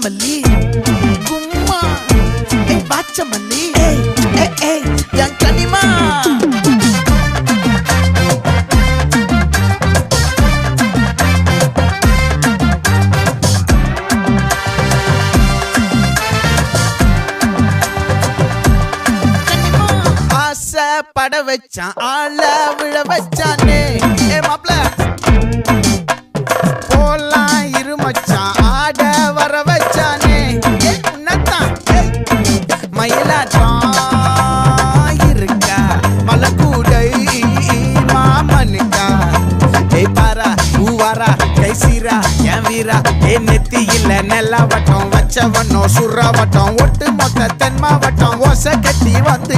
மல்லி கும்மா பாச்ச மல்லி என் கனிமா பட வச்சான் ஆள விழ வச்சானே மாப்ள போலாம் இருமச்சான் ஆட வர வச்சானே உன்னத்தான் மயிலாட்டம் இருக்கா மலக்கூடை மாமனுக்கா பாரா பூவாரா கைசீரா என் வீரா நெத்தி இல்ல நெல்லா வட்டம் வச்சவனோ சுறா வட்டம் ஒட்டு மொத்த தென் மாவட்டம் ஓசை கட்டி வந்து